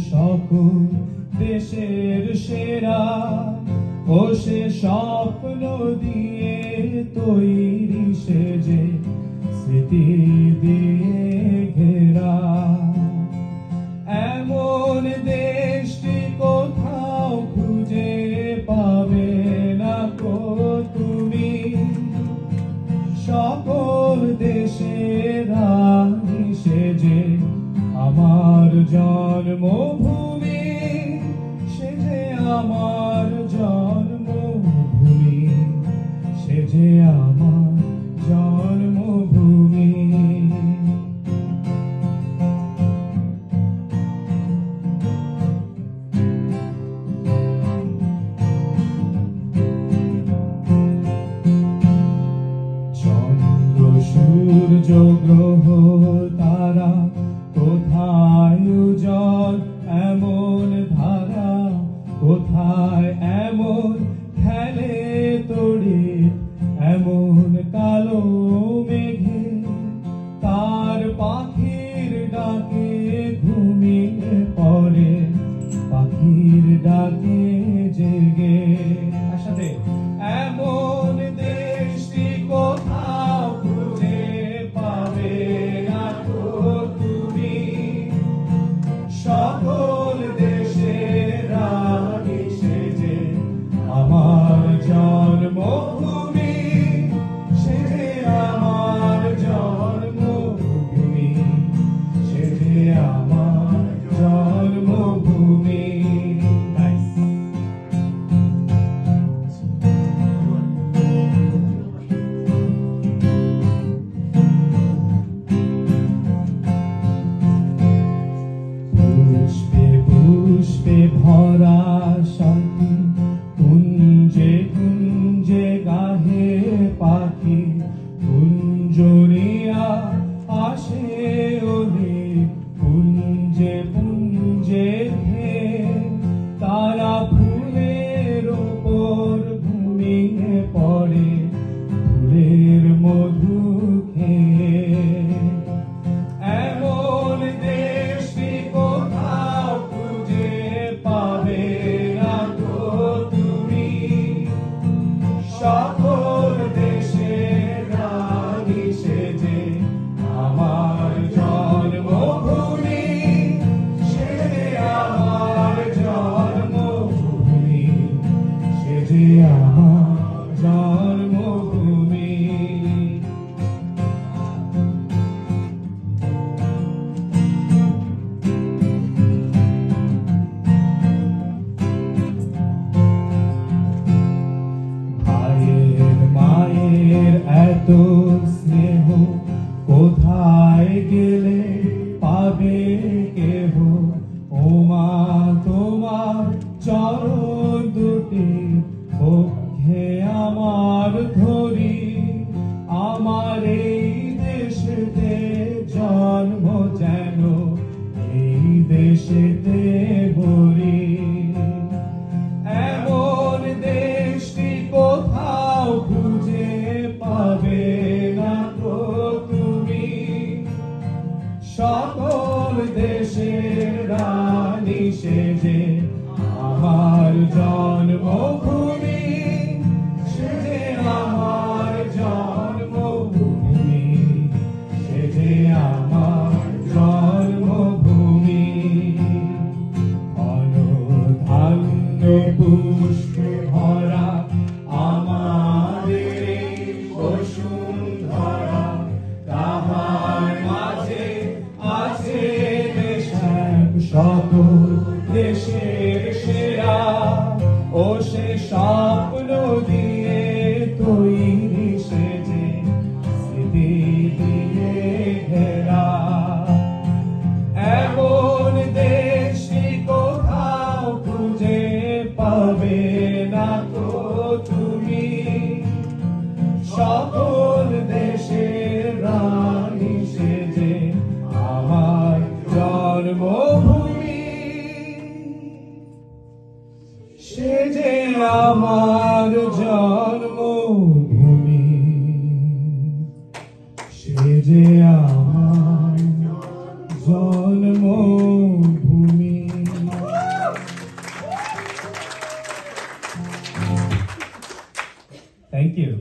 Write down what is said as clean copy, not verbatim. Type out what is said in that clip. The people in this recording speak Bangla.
সকল দেশের সেরা, ও সে স্বপ্ন দিয়ে তৈরি সেজে স্মৃতি দিয়ে ঘেরা। এমন দেশটি কোথাও খুঁজে পাবে না কো তুমি, সকল দেশের রানী সেজে আমার জন্মভূমি, সেজে আমার জন্মভূমি, সেজে আমার জন্মভূমি। চন্দ্র সূর্য গ্রহ তারা কোথায় উজ্জ্বল এমন ধারা, কোথায় এমন খেলে তড়িৎ এমন কালো মেঘে, তার পাখির ডাকে ঘুমিয়ে পড়ে পাখির ডাকে জেগে। একসাথে এমন দেশটি কোথাও খুঁজে পাবে না কো তুমি, সকল দেশের রানী সেজে আমার জন্মভূমি, সেজে আমার জন্মভূমি, সেজে আমার জন্মভূমি। পুষ্পে পুষ্পে ভরা শান্তি, কুঞ্জে কুঞ্জে গাহে পাখি, কুঞ্জরিয়া আসে ওলে পুঞ্জে পুঞ্জে ধে, তারা ফুলের ওপর ঘুমিয়ে পড়ে ফুলের মধু খেয়ে। এমন দেশটি কোথাও খুঁজে পাবে না কো তুমি, সকল দেশের রানী সেজে আমার জন্মভূমি, সেজে আমার জন্মভূমি, সেজে আমার জন্মভূমি। মায়ের এত স্নেহ কোথায় গেলে পাবে কেহ, ও মা তোমার চরণ দুটি পক্ষে আমার ধরি, আমার এই দেশেতে জন্ম যেন এই দেশেতে ভরি। এমন দেশটি কোথাও খুঁজে পাবে না কো তুমি, সকল দেশের রানী সেজে আমার জন্মভূমি, সেজে আমার জন্মভূমি, সেজে আমার জন্মভূমি। ধান্য পুষ্পে ভরা আমাদের এই বসুন্ধরা, তাহার মাঝে আছে দেশ এক সকল দেশের সেরা, ও সে স্বপ্ন দিয়ে তৈরি সেজে স্মৃতি দিয়ে ঘেরা। এমন দেশটি কোথাও খুঁজে পাবে না কো তুমি, সকল দেশের রানী সেজে আমার জন্মভূমি, সেজে আমার জন্মভূমি, সেজে আমার জন্মভূমি। Thank you